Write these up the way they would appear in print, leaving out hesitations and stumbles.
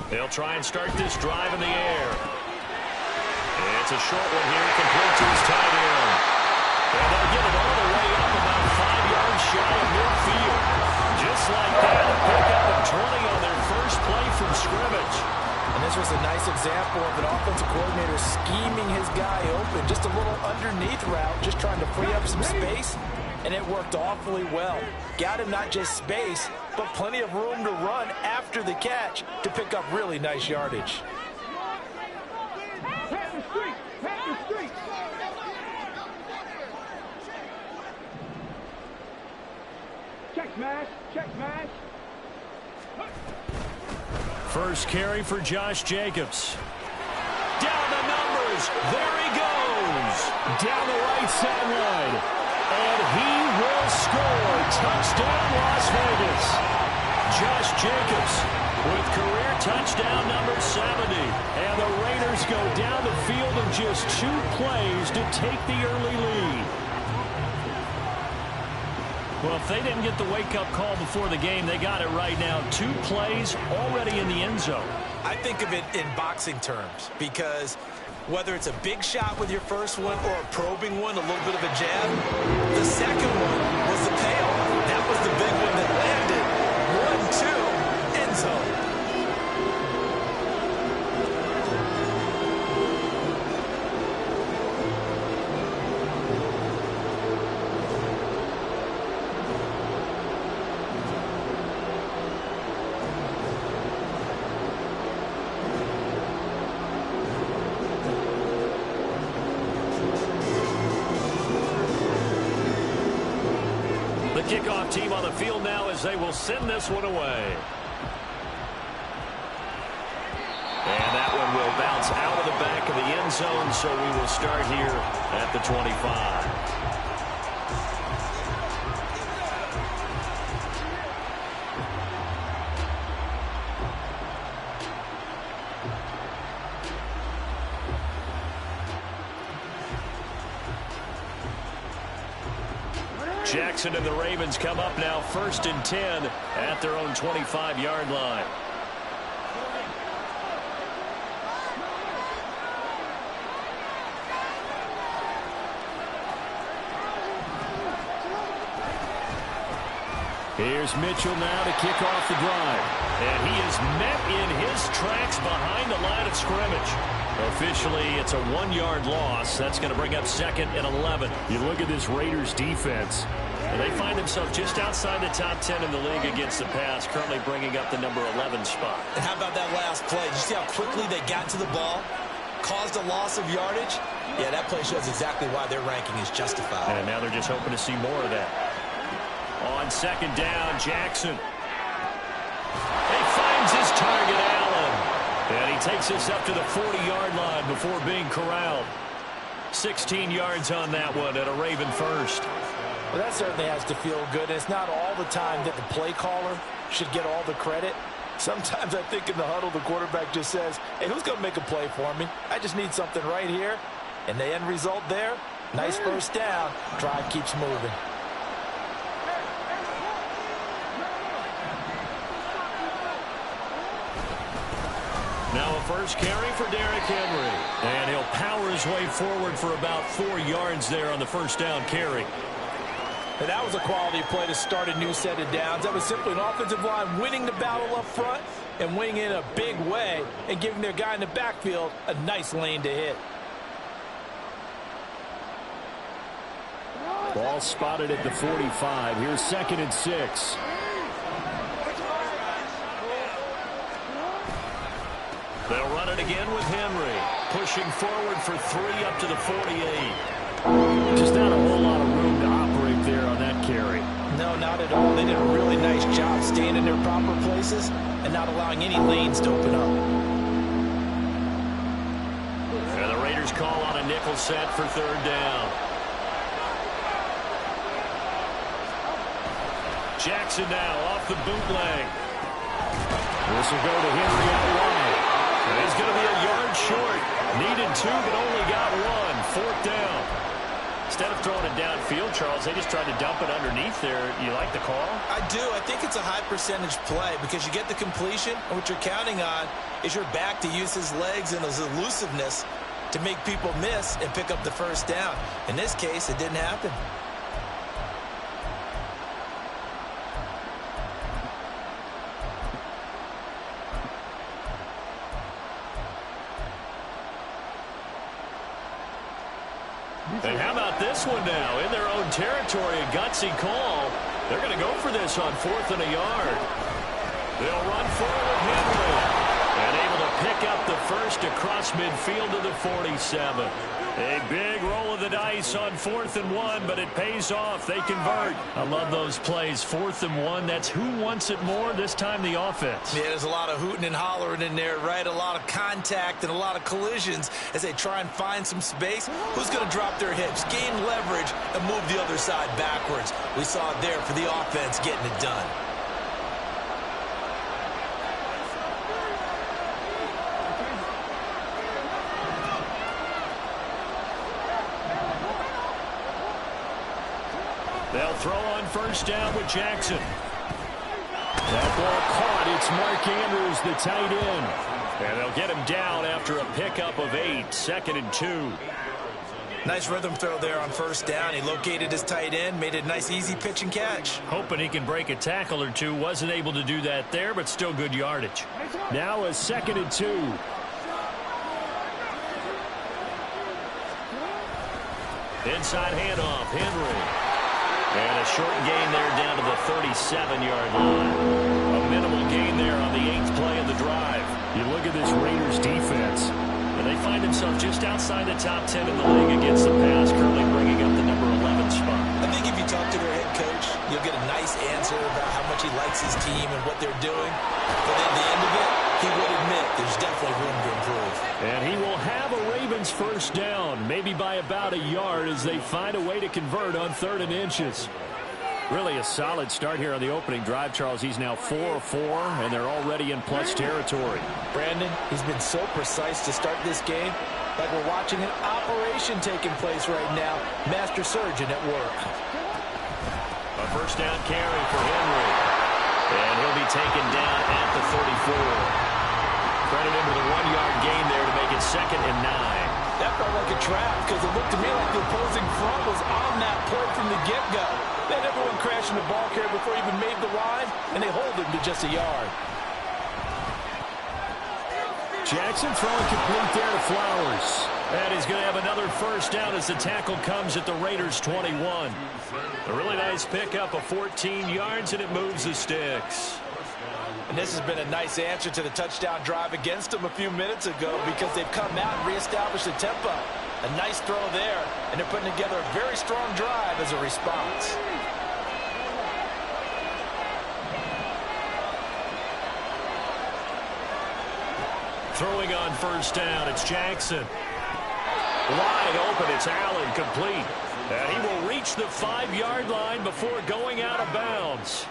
They'll try and start this drive in the air. It's a short one here, complete to his tight end. And they'll get it all the way up about 5 yards shy of midfield. Just like that, a pickup of 20 on their first play from scrimmage. And this was a nice example of an offensive coordinator scheming his guy open. Just a little underneath route, just trying to free up some space. And it worked awfully well. Got him not just space, but plenty of room to run after the catch to pick up really nice yardage. Check smash, check smash. First carry for Josh Jacobs. Down the numbers. There he goes. Down the right sideline. And he will score. Touchdown, Las Vegas. Josh Jacobs with career touchdown number 70. And the Raiders go down the field in just 2 plays to take the early lead. Well, if they didn't get the wake-up call before the game, they got it right now. 2 plays already in the end zone. I think of it in boxing terms because whether it's a big shot with your first one or a probing one, a little bit of a jab, the second one was the payoff. That was the big one that landed. 1-2, end zone. Kickoff team on the field now as they will send this one away. And that one will bounce out of the back of the end zone, so we will start here at the 25. Jackson and the Ravens come up now 1st and 10 at their own 25-yard line. Here's Mitchell now to kick off the drive. And he is met in his tracks behind the line of scrimmage. Officially, it's a 1-yard loss. That's going to bring up 2nd and 11. You look at this Raiders defense, and they find themselves just outside the top 10 in the league against the pass, currently bringing up the number 11 spot. And how about that last play? Did you see how quickly they got to the ball? Caused a loss of yardage? Yeah, that play shows exactly why their ranking is justified. And now they're just hoping to see more of that. On 2nd down, Jackson. He finds his target, Allen. And he takes us up to the 40-yard line before being corralled. 16 yards on that one at a Raven first. Well, that certainly has to feel good. It's not all the time that the play caller should get all the credit. Sometimes I think in the huddle, the quarterback just says, hey, who's going to make a play for me? I just need something right here. And the end result there, nice first down. Drive keeps moving. Now a first carry for Derrick Henry. And he'll power his way forward for about 4 yards there on the first down carry. And that was a quality play to start a new set of downs. That was simply an offensive line winning the battle up front and winning in a big way and giving their guy in the backfield a nice lane to hit. Ball spotted at the 45. Here's 2nd and 6. They'll run it again with Henry. Pushing forward for 3 up to the 48. Just not a whole lot of room to operate there on that carry. No, not at all. They did a really nice job staying in their proper places and not allowing any lanes to open up. And the Raiders call on a nickel set for 3rd down. Jackson now off the bootleg. This will go to Henry out wide. And he's going to be a yard short. Needed two, but only got one. Fourth down. Instead of throwing it downfield, Charles, they just tried to dump it underneath there. You like the call? I do. I think it's a high percentage play because you get the completion, and what you're counting on is your back to use his legs and his elusiveness to make people miss and pick up the first down. In this case, it didn't happen. And how about this one now? In their own territory, a gutsy call. They're going to go for this on 4th and a yard. They'll run forward Henry. And able to pick up the first across midfield to the 47. A big roll of the dice on 4th and 1, but it pays off. They convert. I love those plays. 4th and 1, that's who wants it more, this time the offense. Yeah, there's a lot of hooting and hollering in there, right? A lot of contact and a lot of collisions as they try and find some space. Who's going to drop their hips, gain leverage, and move the other side backwards? We saw it there for the offense getting it done. They'll throw on first down with Jackson. That ball caught. It's Mark Andrews, the tight end. And they'll get him down after a pickup of 8. 2nd and 2. Nice rhythm throw there on first down. He located his tight end, made it a nice easy pitch and catch. Hoping he can break a tackle or two. Wasn't able to do that there, but still good yardage. Now a 2nd and 2. Inside handoff, Henry. And a short gain there down to the 37-yard line. A minimal gain there on the 8th play of the drive. You look at this Raiders defense, and they find themselves just outside the top 10 in the league against the pass, currently bringing up the number 11 spot. I think if you talk to their head coach, you'll get a nice answer about how much he likes his team and what they're doing. But at the end of it, he would admit there's definitely room to improve. And he will have a Ravens first down, maybe by about a yard as they find a way to convert on 3rd and inches. Really a solid start here on the opening drive, Charles. He's now 4 of 4, and they're already in plus territory. Brandon, he's been so precise to start this game, like we're watching an operation taking place right now. Master surgeon at work. A first down carry for Henry. And he'll be taken down at the 34. Credit him with a 1-yard gain there to make it 2nd and 9. That felt like a trap because it looked to me like the opposing front was on that play from the get-go. They had everyone crashing the ball carrier before he even made the line, and they hold him to just a yard. Jackson throwing complete there to Flowers. And he's going to have another first down as the tackle comes at the Raiders' 21. A really nice pickup of 14 yards, and it moves the sticks. And this has been a nice answer to the touchdown drive against them a few minutes ago because they've come out and reestablished the tempo. A nice throw there, and they're putting together a very strong drive as a response. Throwing on first down, it's Jackson. Wide open, it's Allen, complete. And he will reach the 5-yard line before going out of bounds.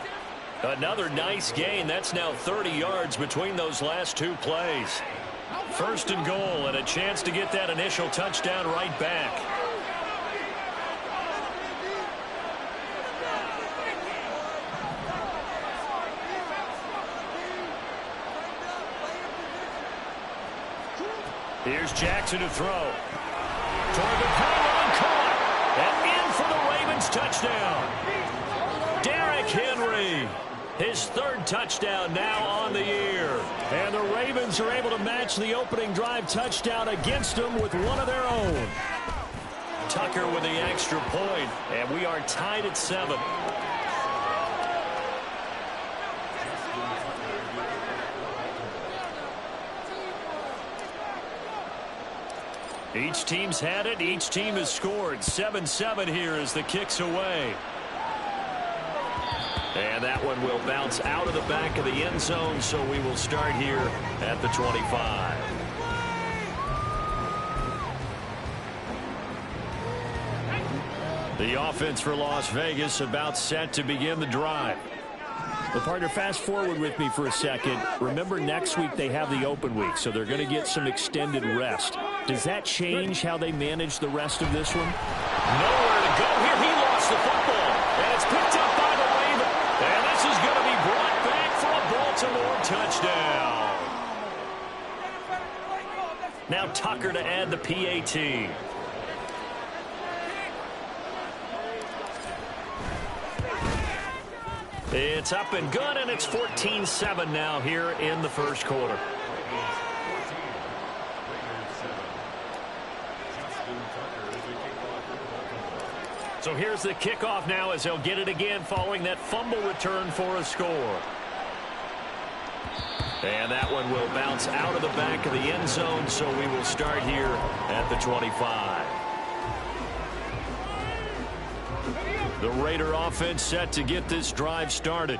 Another nice gain. That's now 30 yards between those last 2 plays. 1st and goal, and a chance to get that initial touchdown right back. Here's Jackson to throw. Toward the pylon, caught. And in for the Ravens touchdown. Derrick Henry. His 3rd touchdown now on the year. And the Ravens are able to match the opening drive touchdown against them with one of their own. Tucker with the extra point, and we are tied at 7. Each team's had it. Each team has scored. 7-7 here as the kick's away. And that one will bounce out of the back of the end zone, so we will start here at the 25. The offense for Las Vegas about set to begin the drive. Well, partner, fast forward with me for a second. Remember, next week they have the open week, so they're going to get some extended rest. Does that change how they manage the rest of this one? Nowhere to go here. He lost the football. And it's picked up by the Ravens. And this is going to be brought back for a Baltimore touchdown. Now Tucker to add the PAT. It's up and good, and it's 14-7 now here in the first quarter. So here's the kickoff now as they'll get it again following that fumble return for a score. And that one will bounce out of the back of the end zone, so we will start here at the 25. The Raider offense set to get this drive started.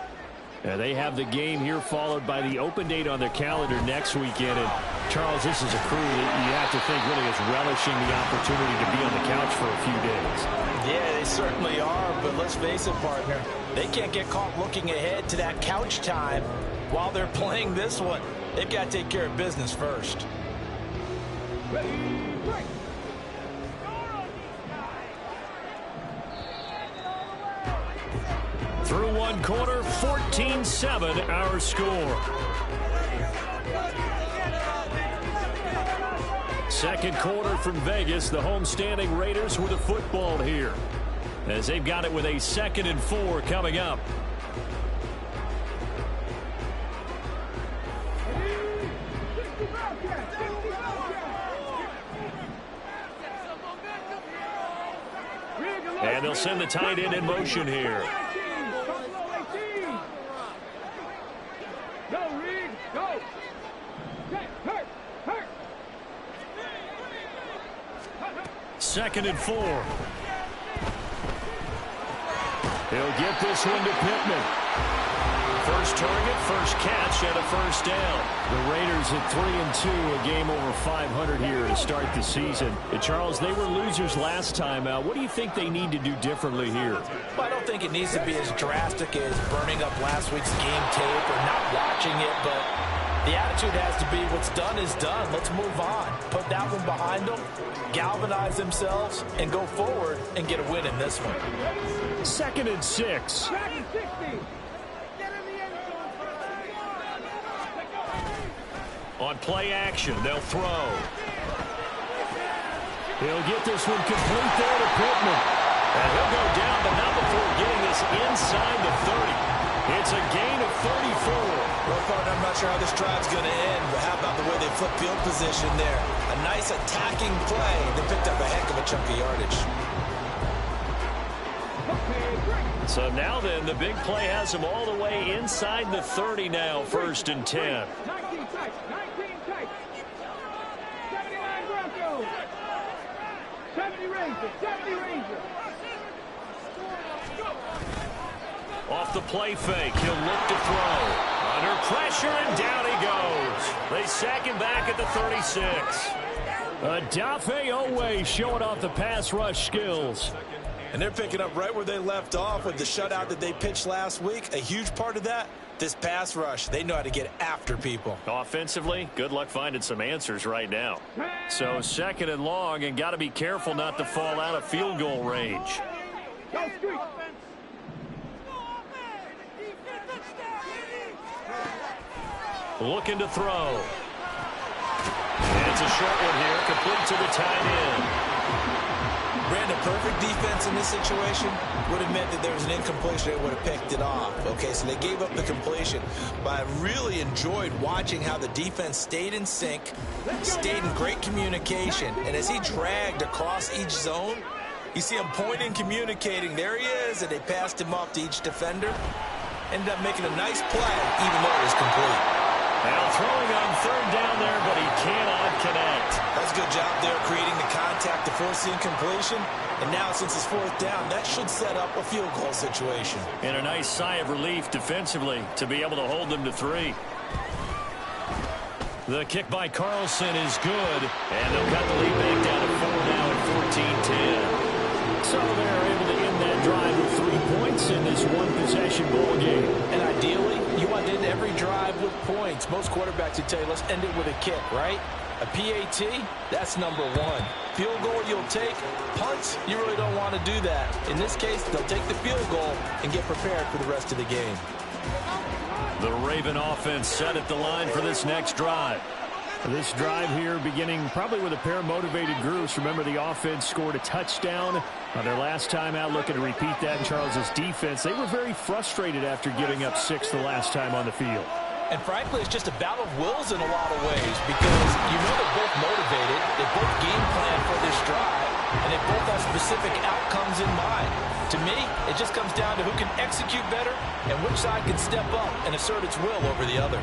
They have the game here followed by the open date on their calendar next weekend. And Charles, this is a crew that you have to think really is relishing the opportunity to be on the couch for a few days. Yeah, they certainly are, but let's face it, partner. They can't get caught looking ahead to that couch time while they're playing this one. They've got to take care of business first. Through one quarter, 14-7 our score. Second quarter from Vegas, the homestanding Raiders with a football here, as they've got it with a 2nd and 4 coming up. And they'll send the tight end in motion here. Go, Reed, go. Hurt. 2nd and 4. He'll get this one to Pittman. First target, first catch, and a first down. The Raiders at 3-2, a game over 500 here to start the season. And Charles, they were losers last time out. What do you think they need to do differently here? Well, I don't think it needs to be as drastic as burning up last week's game tape or not watching it, but the attitude has to be what's done is done. Let's move on. Put that one behind them, galvanize themselves, and go forward and get a win in this one. 2nd and 6. On play action, they'll throw. He'll get this one complete there to Pittman. And he'll go down, but not before getting this inside the 30. It's a gain of 34. Well, partner, I'm not sure how this drive's going to end, but how about the way they flip field position there? A nice attacking play. They picked up a heck of a chunk of yardage. So now then, the big play has them all the way inside the 30 now, 1st and 10. 19 tight. 79 Broncos. 70 Rangers. Off the play fake, he'll look to throw. Under pressure, and down he goes. They sack him back at the 36. Odafe Oweh showing off the pass rush skills. And they're picking up right where they left off with the shutout that they pitched last week. A huge part of that, this pass rush. They know how to get after people. Offensively, good luck finding some answers right now. So 2nd and long, and got to be careful not to fall out of field goal range. Looking to throw. And it's a short one here, complete to the tight end. Brandon, perfect defense in this situation would have meant that there was an incompletion. They would have picked it off. Okay, so they gave up the completion. But I really enjoyed watching how the defense stayed in sync, stayed in great communication. And as he dragged across each zone, you see him pointing, communicating. There he is, and they passed him off to each defender. Ended up making a nice play, even though it was complete. Now throwing on 3rd down there, but he cannot connect. That's a good job there creating the contact to force the incompletion. And now since it's 4th down, that should set up a field goal situation. And a nice sigh of relief defensively to be able to hold them to 3. The kick by Carlson is good. And they'll cut the lead back down to 4 now at 14-10. So they're able to end that drive with 3 points in this one-possession ball game. And ideally, you want to end every drive with points. Most quarterbacks would tell you, let's end it with a kick, right? A PAT, that's number one. Field goal you'll take. Punts, you really don't want to do that. In this case, they'll take the field goal and get prepared for the rest of the game. The Raven offense set at the line for this next drive. This drive here beginning probably with a pair of motivated groups. Remember, the offense scored a touchdown on their last time out. Looking to repeat that in Charles's defense. They were very frustrated after giving up 6 the last time on the field. And frankly, it's just a battle of wills in a lot of ways because you know they're both motivated, they both game plan for this drive, and they both have specific outcomes in mind. To me, it just comes down to who can execute better and which side can step up and assert its will over the other.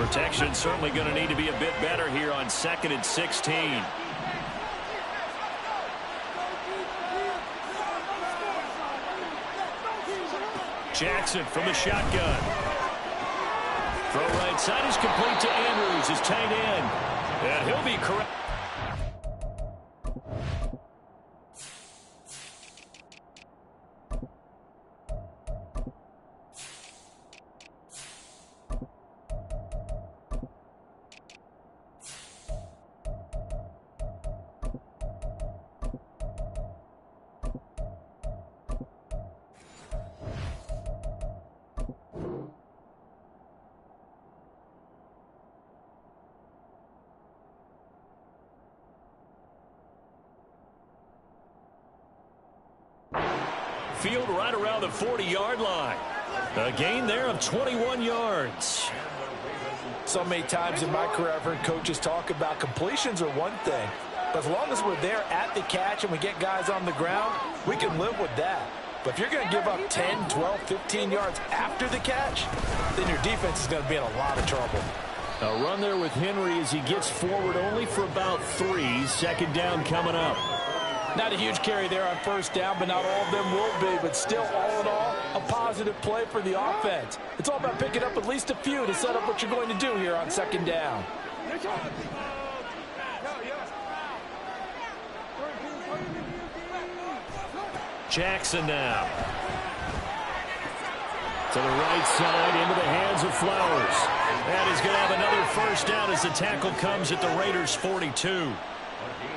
Protection certainly going to need to be a bit better here on 2nd and 16. Jackson from the shotgun. Throw right side is complete to Andrews, his tight end. And he'll be correct. Field right around the 40-yard line. A gain there of 21 yards. So many times in my career, I've heard coaches talk about completions are one thing. But as long as we're there at the catch and we get guys on the ground, we can live with that. But if you're going to give up 10, 12, 15 yards after the catch, then your defense is going to be in a lot of trouble. A run there with Henry as he gets forward only for about 3. 2nd down coming up. Not a huge carry there on 1st down, but not all of them will be. But still, all in all, a positive play for the offense. It's all about picking up at least a few to set up what you're going to do here on 2nd down. Jackson now. To the right side, into the hands of Flowers. And he's going to have another 1st down as the tackle comes at the Raiders' 42.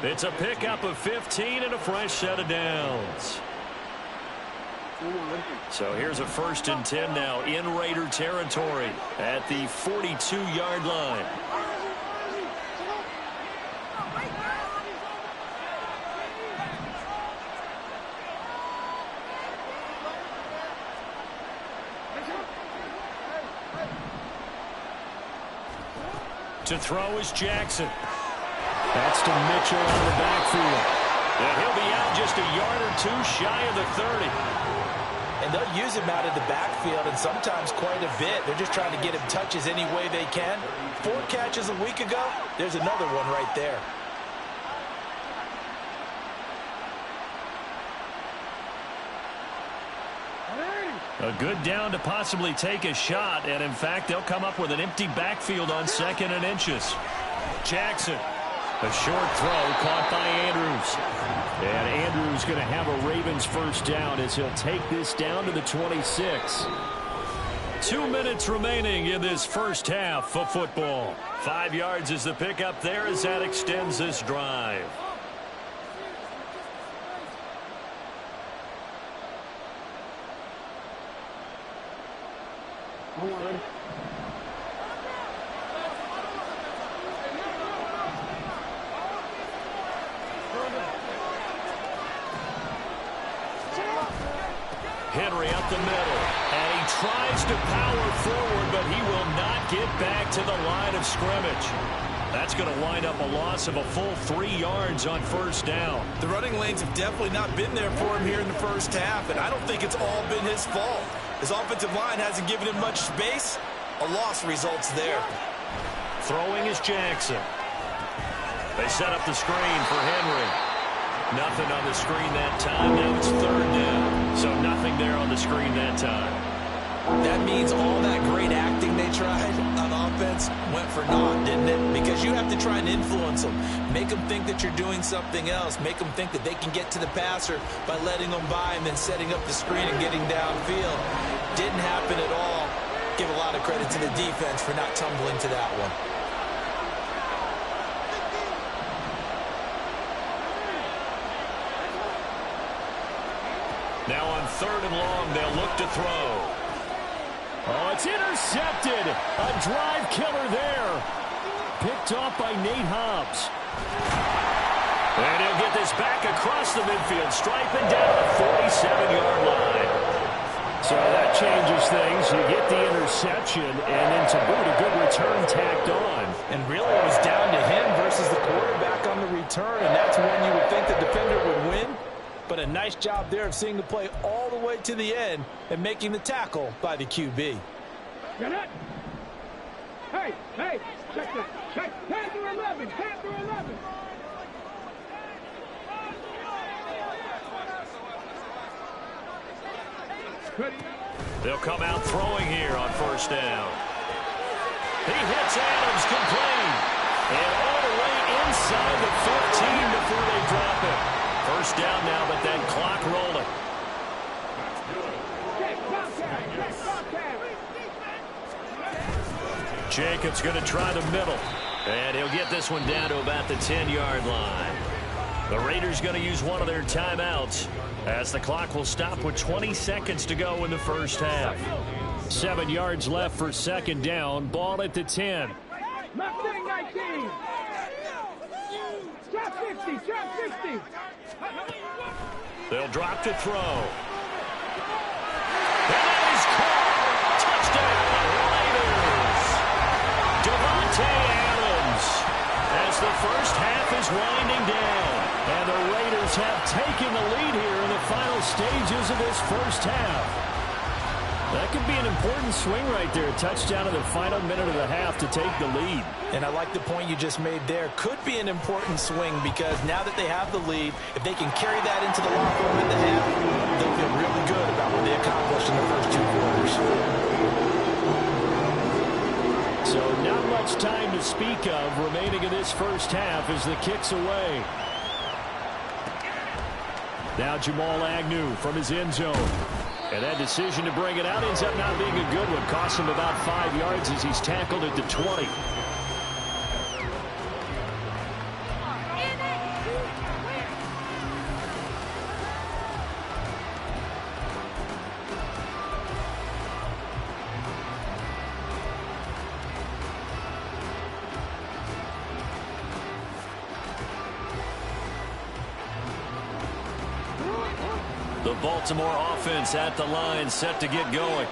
It's a pickup of 15 and a fresh set of downs. So here's a 1st and 10 now in Raider territory at the 42-yard line. To throw is Jackson. That's to Mitchell on the backfield. And he'll be out just a yard or 2 shy of the 30. And they'll use him out of the backfield, and sometimes quite a bit. They're just trying to get him touches any way they can. 4 catches a week ago, there's another one right there. A good down to possibly take a shot, and in fact, they'll come up with an empty backfield on 2nd and inches. Jackson. A short throw caught by Andrews. And Andrews going to have a Ravens 1st down as he'll take this down to the 26. 2 minutes remaining in this 1st half of football. 5 yards is the pickup there as that extends this drive. Henry up the middle, and he tries to power forward, but he will not get back to the line of scrimmage. That's going to wind up a loss of a full 3 yards on 1st down. The running lanes have definitely not been there for him here in the 1st half, and I don't think it's all been his fault. His offensive line hasn't given him much space. A loss results there. Throwing is Jackson. They set up the screen for Henry. Nothing on the screen that time. Now it's 3rd down. So nothing there on the screen that time. That means all that great acting they tried on offense went for naught, didn't it? Because you have to try and influence them. Make them think that you're doing something else. Make them think that they can get to the passer by letting them by and then setting up the screen and getting downfield. Didn't happen at all. Give a lot of credit to the defense for not tumbling to that one. Now on 3rd and long, they'll look to throw. Oh, it's intercepted. A drive killer there. Picked off by Nate Hobbs. And he'll get this back across the midfield stripe and down the 47-yard line. So that changes things. You get the interception, and then to boot, a good return tacked on. And really, it was down to him versus the quarterback on the return, and that's when you would think the defender would win. But a nice job there of seeing the play all the way to the end and making the tackle by the QB. Get it? Hey, check that. Check. 10 to 11. 10 to 11. They'll come out throwing here on 1st down. He hits Adams complete. And all the way inside the 15 before they drop it. 1st down now, but that clock rolling. Jacobs going to try the middle. And he'll get this one down to about the 10-yard line. The Raiders going to use one of their timeouts as the clock will stop with 20 seconds to go in the 1st half. 7 yards left for 2nd down. Ball at the 10. Mustang 19. Trap 50. Trap 50. They'll drop to throw. And that is caught. Touchdown, Raiders. Devontae Adams as the 1st half is winding down. And the Raiders have taken the lead here in the final stages of this 1st half. That could be an important swing right there. Touchdown in the final minute of the half to take the lead. And I like the point you just made there. Could be an important swing because now that they have the lead, if they can carry that into the locker room in the half, they'll feel really good about what they accomplished in the first 2 quarters. So not much time to speak of remaining in this 1st half as the kick's away. Now Jamal Agnew from his end zone. And that decision to bring it out ends up not being a good one. Costs him about 5 yards as he's tackled at the 20. The Baltimore offense at the line, set to get going.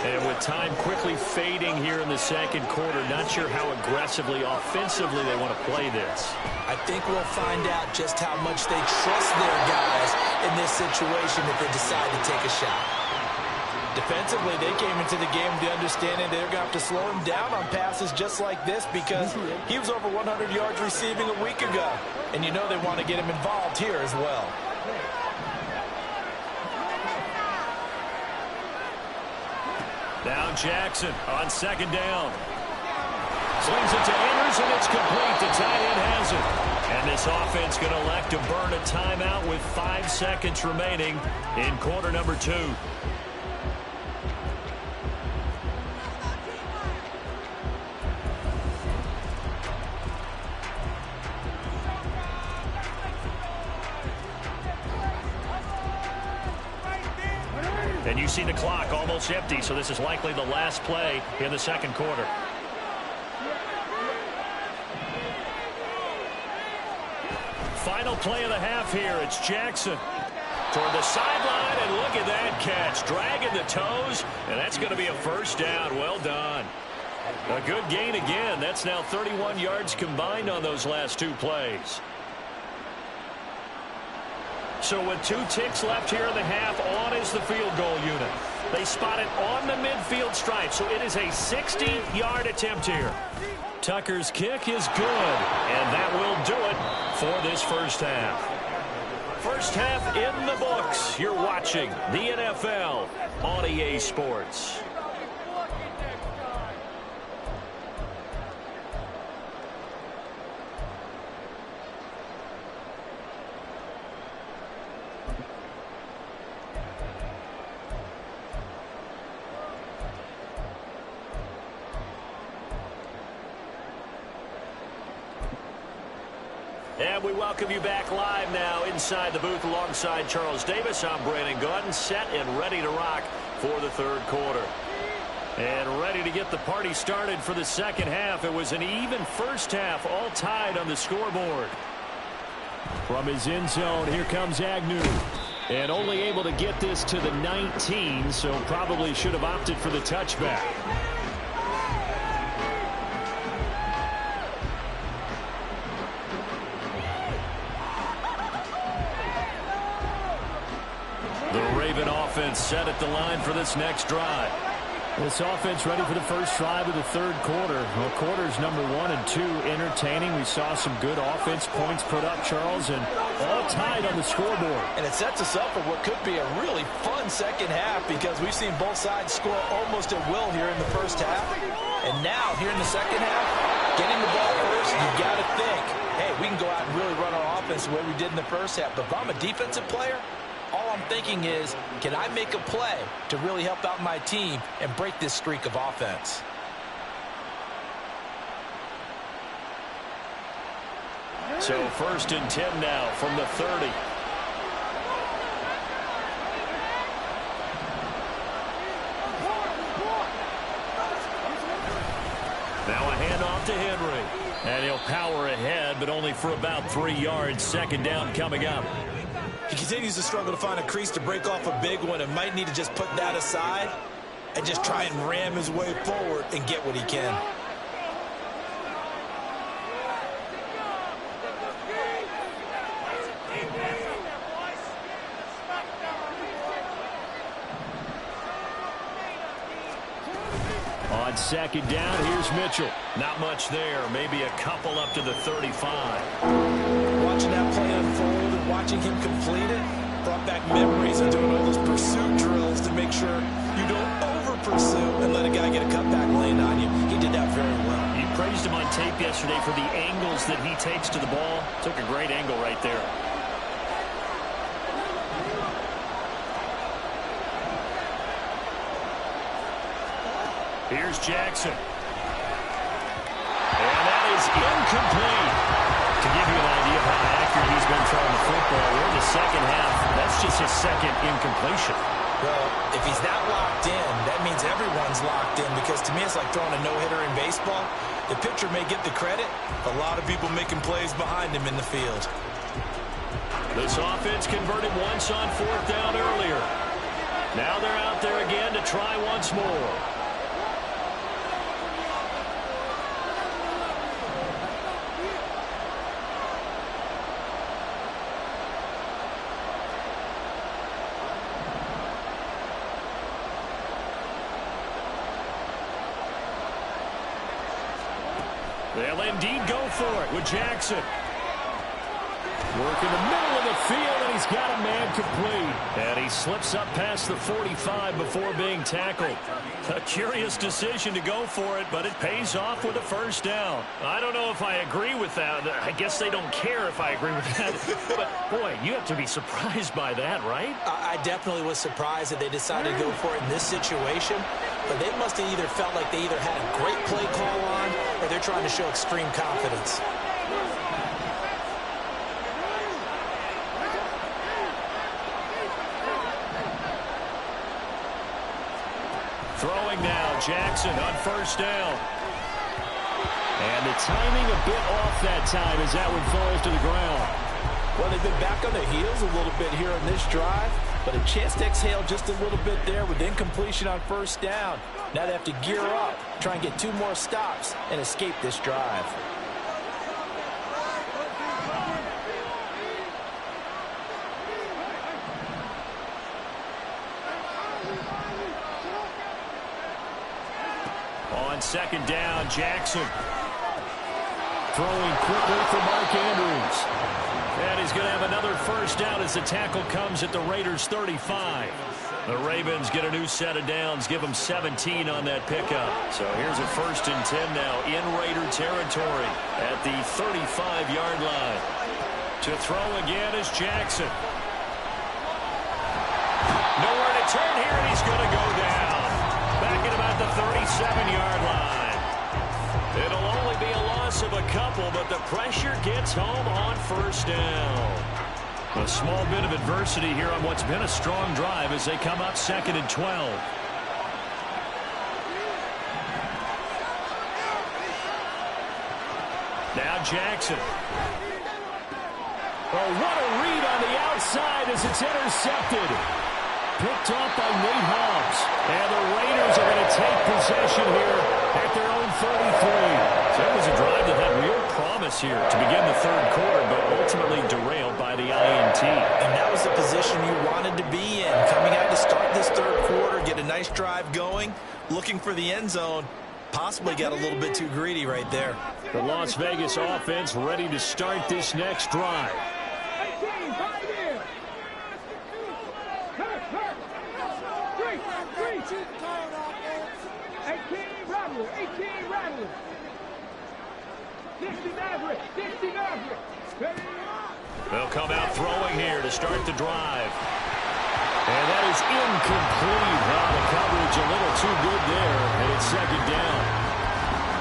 And with time quickly fading here in the 2nd quarter, not sure how aggressively, offensively they want to play this. I think we'll find out just how much they trust their guys in this situation if they decide to take a shot. Defensively, they came into the game with the understanding they're going to have to slow him down on passes just like this because he was over 100 yards receiving a week ago. And you know they want to get him involved here as well. Now Jackson on 2nd down. Slings it to Anderson. It's complete. The tight end has it. And this offense going to elect to burn a timeout with 5 seconds remaining in quarter number 2. And you see the clock almost empty, so this is likely the last play in the 2nd quarter. Final play of the half here. It's Jackson toward the sideline, and look at that catch. Dragging the toes, and that's going to be a 1st down. Well done. A good gain again. That's now 31 yards combined on those last 2 plays. So with 2 ticks left here in the half, on is the field goal unit. They spot it on the midfield stripe, so it is a 60-yard attempt here. Tucker's kick is good, and that will do it for this 1st half. 1st half in the books. You're watching the NFL on EA Sports. And we welcome you back live now inside the booth alongside Charles Davis. I'm Brandon Gaudin, set and ready to rock for the third quarter. And ready to get the party started for the second half. It was an even first half, all tied on the scoreboard. From his end zone, here comes Agnew. And only able to get this to the 19, so probably should have opted for the touchback. The Raven offense set at the line for this next drive. This offense ready for the first drive of the third quarter. Well, quarters number 1 and 2 entertaining. We saw some good offense points put up, Charles, and all tied on the scoreboard. And it sets us up for what could be a really fun second half because we've seen both sides score almost at will here in the first half. And now, here in the second half, getting the ball first, you got to think, hey, we can go out and really run our offense the way we did in the first half. But if I'm a defensive player, all I'm thinking is, can I make a play to really help out my team and break this streak of offense? So 1st and 10 now from the 30. Now a handoff to Henry. And he'll power ahead, but only for about 3 yards. Second down coming up. He continues to struggle to find a crease to break off a big one and might need to just put that aside and just try and ram his way forward and get what he can. On second down, here's Mitchell. Not much there. Maybe a couple up to the 35. Watching that play unfold and watching him complete it brought back memories of doing all those pursuit drills to make sure you don't over-pursue and let a guy get a cutback lane on you. He did that very well. You praised him on tape yesterday for the angles that he takes to the ball. Took a great angle right there. Here's Jackson. And that is incomplete. To give you an idea of how accurate he's been throwing the football, we're in the second half. That's just his second incompletion. Well, if he's not locked in, that means everyone's locked in because to me it's like throwing a no-hitter in baseball. The pitcher may get the credit. A lot of people making plays behind him in the field. This offense converted once on 4th down earlier. Now they're out there again to try once more. They'll indeed go for it with Jackson. Work in the middle of the field, and he's got a man complete. And he slips up past the 45 before being tackled. A curious decision to go for it, but it pays off with a first down. I don't know if I agree with that. I guess they don't care if I agree with that. But, boy, you have to be surprised by that, right? I definitely was surprised that they decided to go for it in this situation. But they must have either felt like they either had a great play call on or they're trying to show extreme confidence. Throwing now, Jackson on first down. And the timing a bit off that time as that one falls to the ground. Well, they've been back on their heels a little bit here in this drive, but a chance to exhale just a little bit there with incompletion on first down. Now they have to gear up, try and get 2 more stops, and escape this drive. On second down, Jackson. Throwing quickly for Mark Andrews. And he's going to have another first down as the tackle comes at the Raiders' 35. The Ravens get a new set of downs, give them 17 on that pickup. So here's a 1st and 10 now in Raider territory at the 35-yard line. To throw again is Jackson. Nowhere to turn here, and he's going to go down. Back at about the 37-yard line. It'll only be a loss loss of a couple, but the pressure gets home on first down. A small bit of adversity here on what's been a strong drive as they come up 2nd and 12. Now Jackson. Oh, what a read on the outside as it's intercepted. Picked off by Nate Hobbs. And the Raiders are going to take possession here at their own 33. So that was a drive that had real promise here to begin the third quarter, but ultimately derailed by the INT. And that was the position you wanted to be in. Coming out to start this third quarter, get a nice drive going, looking for the end zone. Possibly got a little bit too greedy right there. The Las Vegas offense ready to start this next drive. 18, right here. Hurt. 3. 18, Rattler. 18, Rattler. 60 Maverick. They'll come out throwing here to start the drive. And that is incomplete. The coverage a little too good there, and it's 2nd down.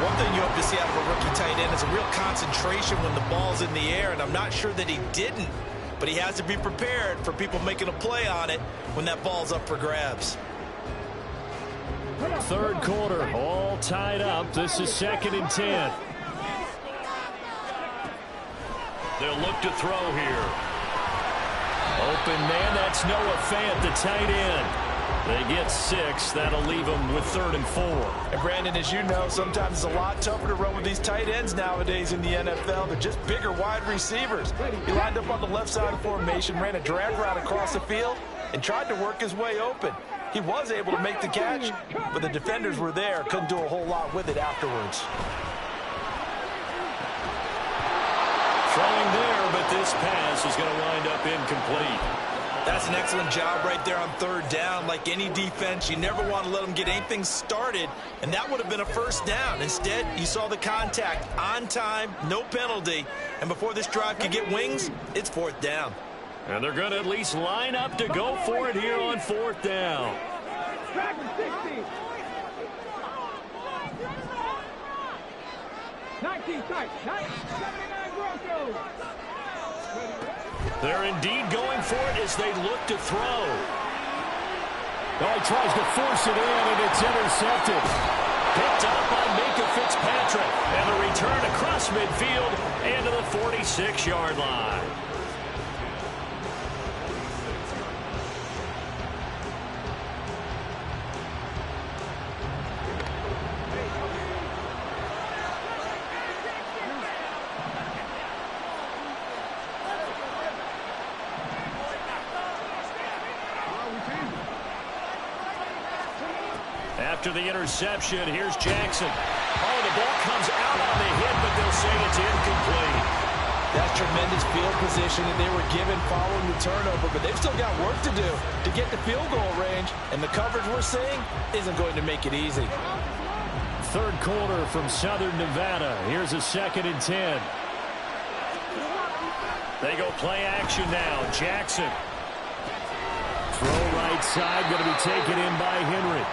One thing you hope to see out of a rookie tight end is a real concentration when the ball's in the air, and I'm not sure that he didn't, but he has to be prepared for people making a play on it when that ball's up for grabs. Third quarter, all tied up. This is 2nd and 10. They'll look to throw here. Open man, that's Noah Fant, the tight end. They get 6. That'll leave them with 3rd and 4. And Brandon, as you know, sometimes it's a lot tougher to run with these tight ends nowadays in the NFL. They're just bigger wide receivers. He lined up on the left side of formation, ran a drag route across the field, and tried to work his way open. He was able to make the catch, but the defenders were there. Couldn't do a whole lot with it afterwards. Throwing there, but this pass is going to wind up incomplete. That's an excellent job right there on 3rd down. Like any defense, you never want to let them get anything started, and that would have been a 1st down. Instead, you saw the contact on time, no penalty, and before this drive could get wings, it's 4th down. And they're going to at least line up to go for it here on 4th down. 60. 19 tight. 79 Broncos. They're indeed going for it as they look to throw. Oh, he tries to force it in, and it's intercepted. Picked up by Minkah Fitzpatrick. And the return across midfield and to the 46-yard line. After the interception, here's Jackson. Oh, the ball comes out on the hit, but they'll say it's incomplete. That's tremendous field position that they were given following the turnover, but they've still got work to do to get to field goal range, and the coverage we're seeing isn't going to make it easy. Third quarter from Southern Nevada. Here's a 2nd and 10. They go play action now. Jackson. Throw right side, going to be taken in by Henry.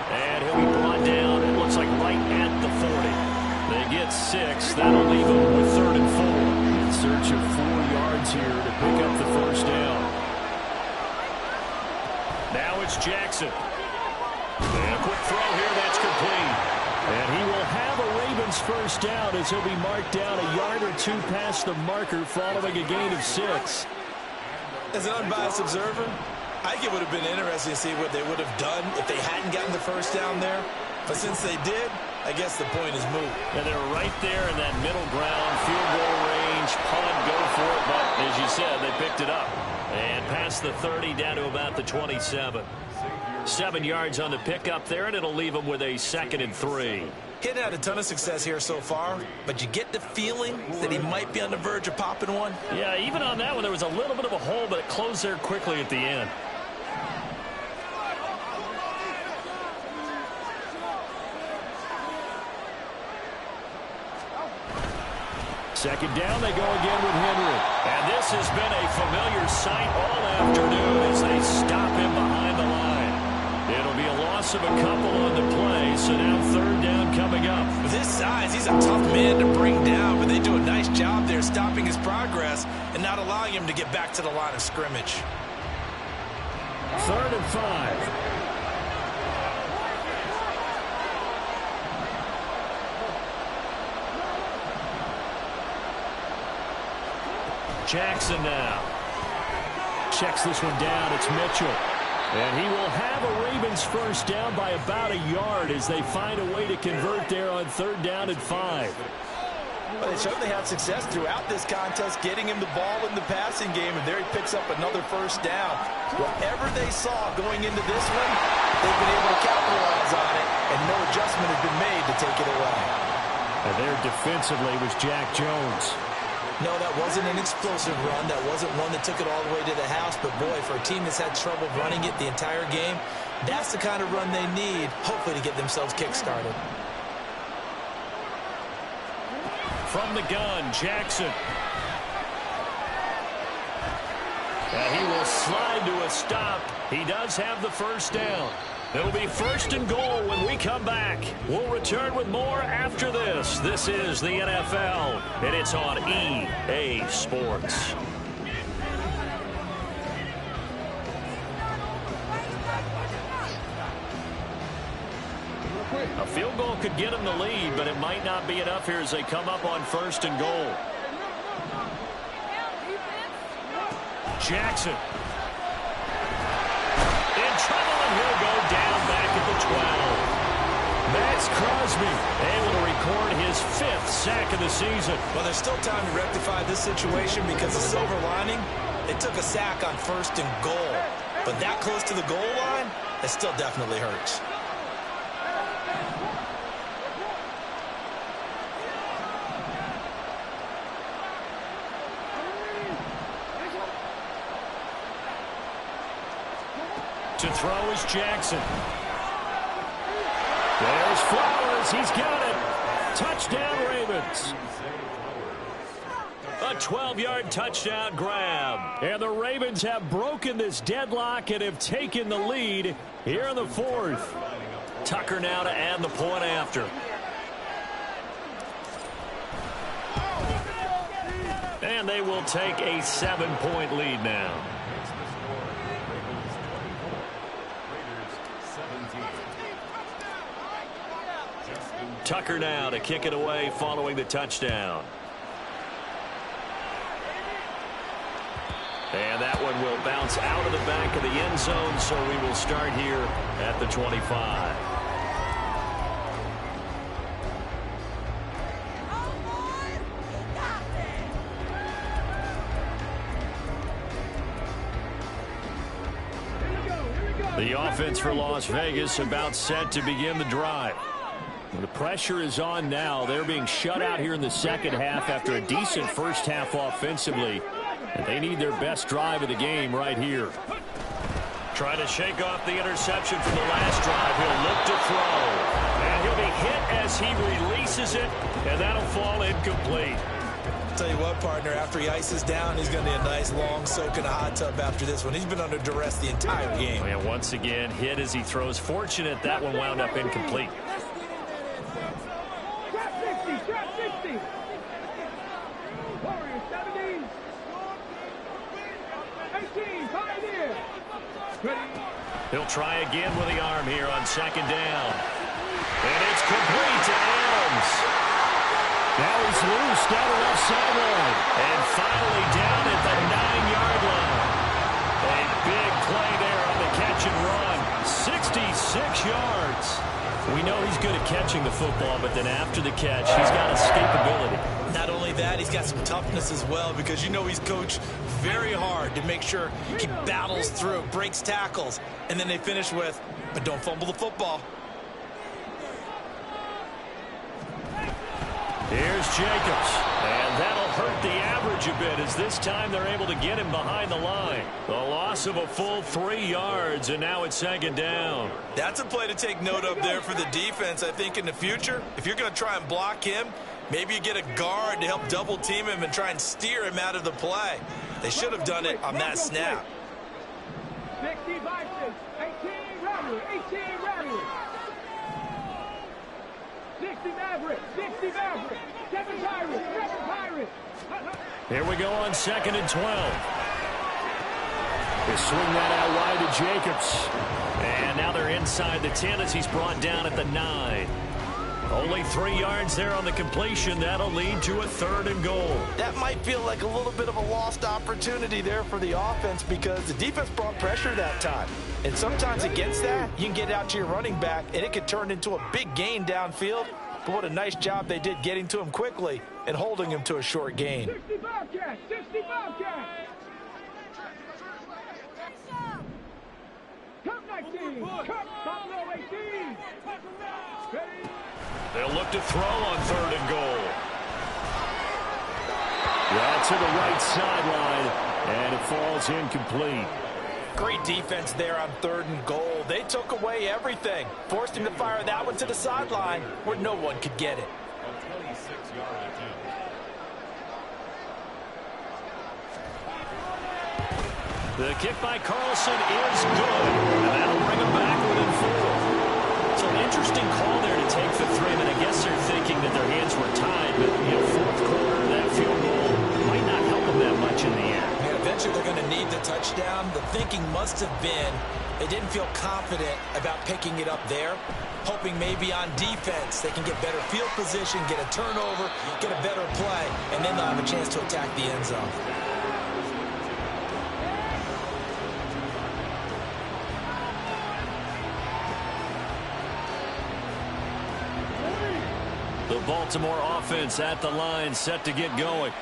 And he'll be brought down, it looks like right at the 40. They get 6. That'll leave them with 3rd and 4. In search of 4 yards here to pick up the 1st down. Now it's Jackson. And a quick throw here, that's complete. And he will have a Ravens 1st down as he'll be marked down a yard or 2 past the marker following a gain of 6. As an unbiased observer, I think it would have been interesting to see what they would have done if they hadn't gotten the 1st down there. But since they did, I guess the point is moot. And they're right there in that middle ground, field goal range, punt, go for it. But as you said, they picked it up. And past the 30 down to about the 27. 7 yards on the pickup there, and it'll leave them with a 2nd and 3. He hadn't had a ton of success here so far, but you get the feeling that he might be on the verge of popping one. Yeah, even on that one, there was a little bit of a hole, but it closed there quickly at the end. Second down, they go again with Henry. And this has been a familiar sight all afternoon as they stop him behind the line. It'll be a loss of a couple on the play, so now 3rd down coming up. With his size, is. He's a tough man to bring down, but they do a nice job there stopping his progress and not allowing him to get back to the line of scrimmage. 3rd and 5. Jackson now. Checks this one down. It's Mitchell. And he will have a Ravens first down by about a yard as they find a way to convert there on 3rd down and 5. Well, they certainly had success throughout this contest getting him the ball in the passing game, and there he picks up another first down. Whatever they saw going into this one, they've been able to capitalize on it, and no adjustment has been made to take it away. And there defensively was Jack Jones. No, that wasn't an explosive run. That wasn't one that took it all the way to the house. But, boy, for a team that's had trouble running it the entire game, that's the kind of run they need, hopefully, to get themselves kick-started. From the gun, Jackson. And he will slide to a stop. He does have the first down. It'll be 1st and goal when we come back. We'll return with more after this. This is the NFL, and it's on EA Sports. A field goal could get them the lead, but it might not be enough here as they come up on 1st and goal. Jackson. In trouble, and he'll go down back at the 12. Max Crosby able to record his 5th sack of the season. Well, there's still time to rectify this situation because the silver lining, they took a sack on 1st and goal. But that close to the goal line, it still definitely hurts. To throw is Jackson. There's Flowers. He's got it. Touchdown, Ravens. A 12-yard touchdown grab. And the Ravens have broken this deadlock and have taken the lead here in the 4th. Tucker now to add the point after. And they will take a 7-point lead now. Tucker now to kick it away following the touchdown. And that one will bounce out of the back of the end zone, so we will start here at the 25. The offense for Las Vegas about set to begin the drive. The pressure is on now. They're being shut out here in the second half after a decent first half offensively. And they need their best drive of the game right here. Trying to shake off the interception from the last drive. He'll look to throw. And he'll be hit as he releases it. And that'll fall incomplete. Tell you what, partner, after he ices down, he's going to need a nice long soak in a hot tub after this one. He's been under duress the entire game. And once again, hit as he throws. Fortunate that one wound up incomplete. Trap 60. Warriors 17. 18. Pioneer. He'll try again with the arm here on 2nd down. And it's complete to Adams. Now he's loose down the left sideline. And finally down at the 9-yard line. A big play there on the catch and run. 66 yards. We know he's good at catching the football, but then after the catch, he's got escapability. Not only that, he's got some toughness as well, because you know he's coached very hard to make sure he battles through, breaks tackles, and then they finish with, but don't fumble the football. Here's Jacobs, and that'll hurt the average a bit as this time they're able to get him behind the line. The loss of a full 3 yards, and now it's 2nd down. That's a play to take note of there for the defense, I think, in the future. If you're going to try and block him, maybe you get a guard to help double team him and try and steer him out of the play. They should have done it on that snap. 60 Vikings. 18 Rattler. 18 Rattler. 6. 60 Mavericks, 60 Mavericks, 7 Pirates, 7 Pirates. Here we go on 2nd and 12. They swing that out wide to Jacobs. And now they're inside the 10 as he's brought down at the 9. Only 3 yards there on the completion. That'll lead to a 3rd and goal. That might feel like a little bit of a lost opportunity there for the offense because the defense brought pressure that time. And sometimes against that, you can get out to your running back, and it could turn into a big gain downfield. But what a nice job they did getting to him quickly and holding him to a short gain. 60 Bobcats, 60 Bobcats. Cup 19, Cup, top row 18. They'll look to throw on 3rd and goal. Right to the right sideline, and it falls incomplete. Great defense there on 3rd and goal. They took away everything. Forced him to fire that one to the sideline where no one could get it. The kick by Carlson is good, and that'll bring him back within 4. So an interesting call there to take the 3. I mean, I guess they're thinking that their hands were tied, but, 4th quarter, that field goal might not help them that much in the end. Yeah, eventually they're going to need the touchdown. The thinking must have been they didn't feel confident about picking it up there, hoping maybe on defense they can get better field position, get a turnover, get a better play, and then they'll have a chance to attack the end zone. The Baltimore offense at the line, set to get going.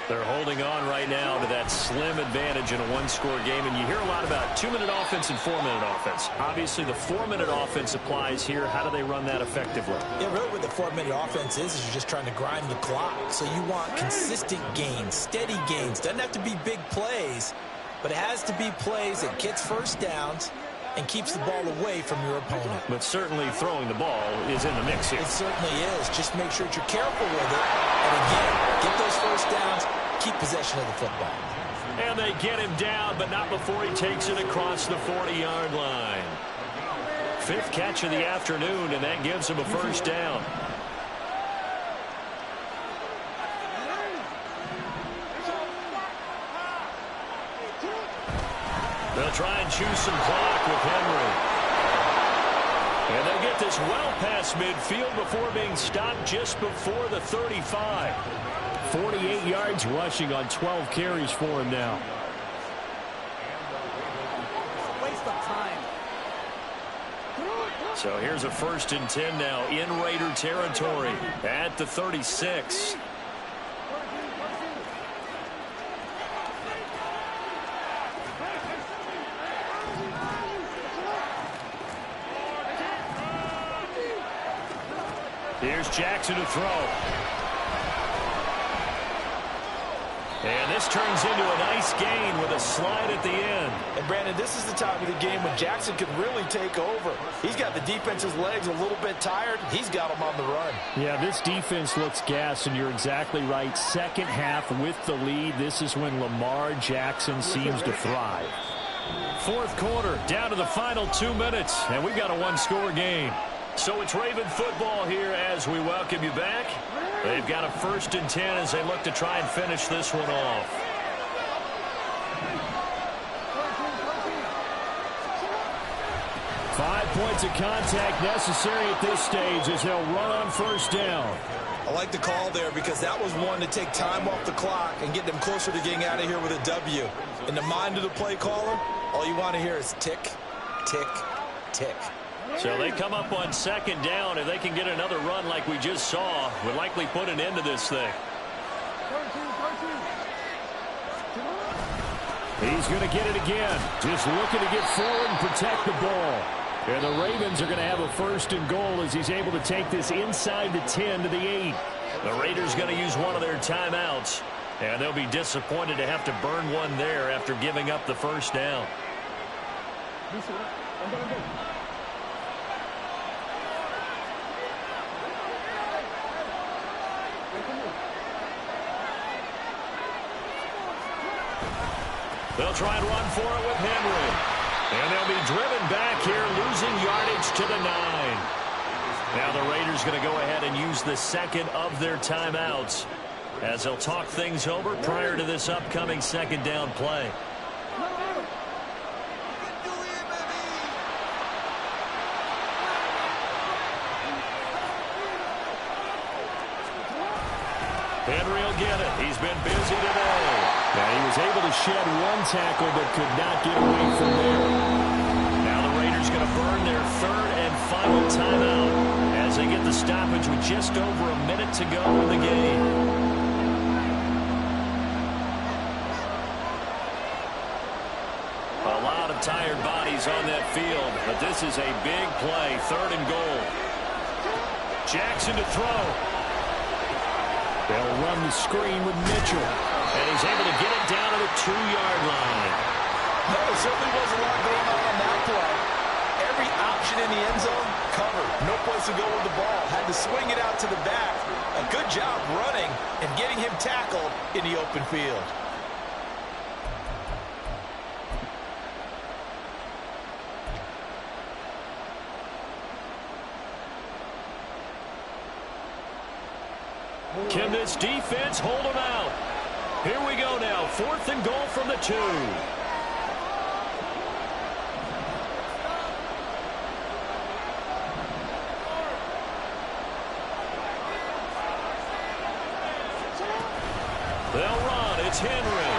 They're holding on right now to that slim advantage in a one-score game. And you hear a lot about 2-minute offense and 4-minute offense. Obviously, the 4-minute offense applies here. How do they run that effectively? Yeah, really what the 4-minute offense is you're just trying to grind the clock. So you want consistent gains, steady gains. Doesn't have to be big plays, but it has to be plays that gets first downs and keeps the ball away from your opponent. But certainly throwing the ball is in the mix here. It certainly is. Just make sure that you're careful with it. And again, get those first downs, keep possession of the football. And they get him down, but not before he takes it across the 40-yard line. 5th catch of the afternoon, and that gives him a first down. They'll try and choose some clock with Henry. And they'll get this well past midfield before being stopped just before the 35. 48 yards rushing on 12 carries for him now. Waste of time. So here's a 1st and 10 now in Raider territory at the 36. Here's Jackson to throw. And this turns into a nice gain with a slide at the end. And Brandon, this is the time of the game when Jackson can really take over. He's got the defense's legs a little bit tired. He's got them on the run. Yeah, this defense looks gassed, and you're exactly right. Second half with the lead. This is when Lamar Jackson seems to thrive. 4th quarter, down to the final 2 minutes, and we've got a one-score game. So it's Raven football here as we welcome you back. They've got a 1st and 10 as they look to try and finish this one off. Five points of contact necessary at this stage as they'll run on 1st down. I like the call there because that was one to take time off the clock and get them closer to getting out of here with a W. In the mind of the play caller, all you want to hear is tick, tick, tick. So they come up on 2nd down. If they can get another run like we just saw, would likely put an end to this thing. He's going to get it again. Just looking to get forward and protect the ball. And the Ravens are going to have a 1st and goal as he's able to take this inside the 10 to the 8. The Raiders going to use one of their timeouts. And they'll be disappointed to have to burn one there after giving up the 1st down. They'll try and run for it with Henry. And they'll be driven back here, losing yardage to the 9. Now the Raiders going to go ahead and use the second of their timeouts as they'll talk things over prior to this upcoming second down play. Henry will get it. He's been busy today. Now he was able to shed one tackle but could not get away from there. Now the Raiders going to burn their third and final timeout as they get the stoppage with just over a minute to go in the game. A lot of tired bodies on that field, but this is a big play, 3rd and goal. Jackson to throw. They'll run the screen with Mitchell. And he's able to get it down to the 2-yard line. No, there certainly was a lot going on that play. Every option in the end zone covered. No place to go with the ball. Had to swing it out to the back. A good job running and getting him tackled in the open field. Can this defense hold them out? Here we go now. 4th and goal from the 2. They'll run. It's Henry.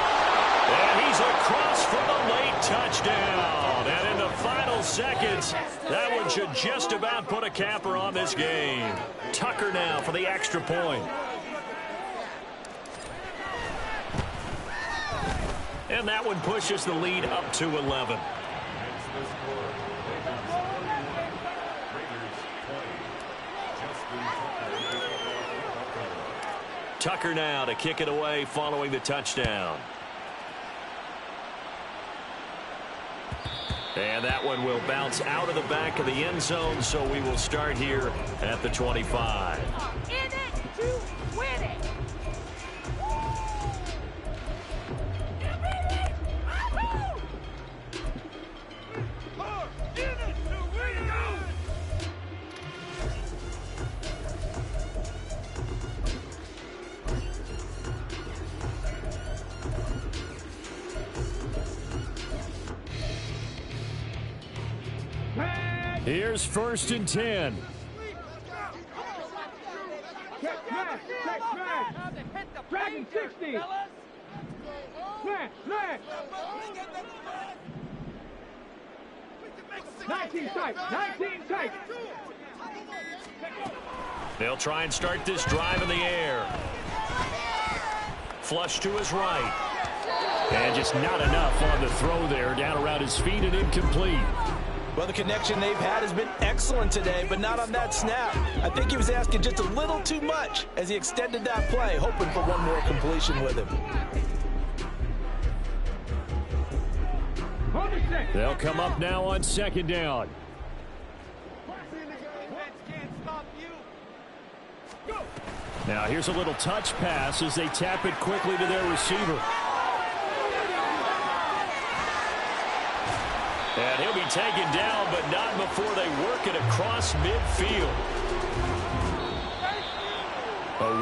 And he's across for the late touchdown. And in the final seconds, that one should just about put a capper on this game. Tucker now for the extra point. And that one pushes the lead up to 11. Tucker now to kick it away following the touchdown. And that one will bounce out of the back of the end zone, so we will start here at the 25. In it to win it. Here's 1st and 10. Check smash. Dragon 60. Smash. 19 tight. They'll try and start this drive in the air. Flush to his right. And just not enough on the throw there. Down around his feet and incomplete. Well, the connection they've had has been excellent today, but not on that snap. I think he was asking just a little too much as he extended that play, hoping for one more completion with him. They'll come up now on 2nd down. Now here's a little touch pass as they tap it quickly to their receiver. And he'll be taken down, but not before they work it across midfield.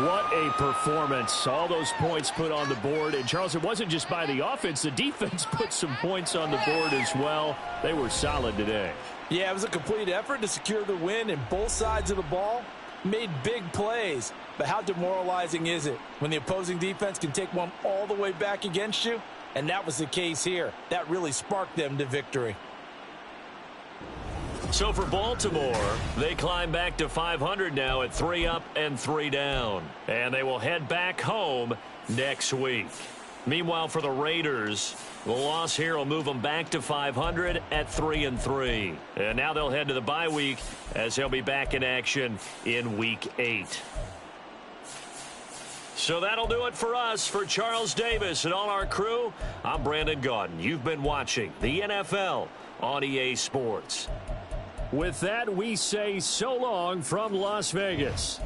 What a performance. All those points put on the board. And, Charles, it wasn't just by the offense. The defense put some points on the board as well. They were solid today. Yeah, it was a complete effort to secure the win, and both sides of the ball made big plays. But how demoralizing is it when the opposing defense can take one all the way back against you? And that was the case here. That really sparked them to victory. So for Baltimore, they climb back to 500 now at 3 up and 3 down. And they will head back home next week. Meanwhile, for the Raiders, the loss here will move them back to 500 at 3-3. And now they'll head to the bye week as they'll be back in action in Week 8. So that'll do it for us. For Charles Davis and all our crew, I'm Brandon Gaudin. You've been watching the NFL on EA Sports. With that, we say so long from Las Vegas.